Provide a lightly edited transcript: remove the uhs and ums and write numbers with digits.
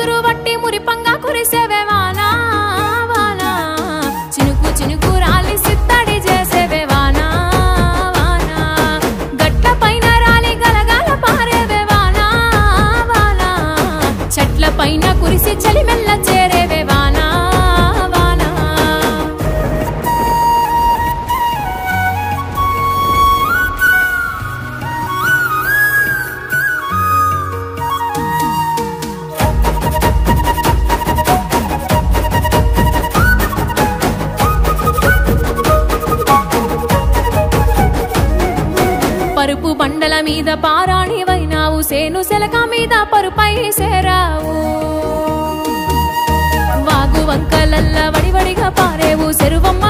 ముసురు వట్టి మురిపంగా కురిసేవే వానా వానా చినుకు చినుకు రాలి సిత్తడి చేసేవే వానా వానా గట్ల పైన రాలి గలగాల పారేవే వానా వానా చెట్ల పైన కురిసి చలి మెల్ల చేరేవే వానా వానా పరుపు బండల మీద పారాణివైనావు సేను సెలక మీద పరుపై సేరావు వాగు వంకలల్ల వడివడిగా పారేవు చెరువమ్మ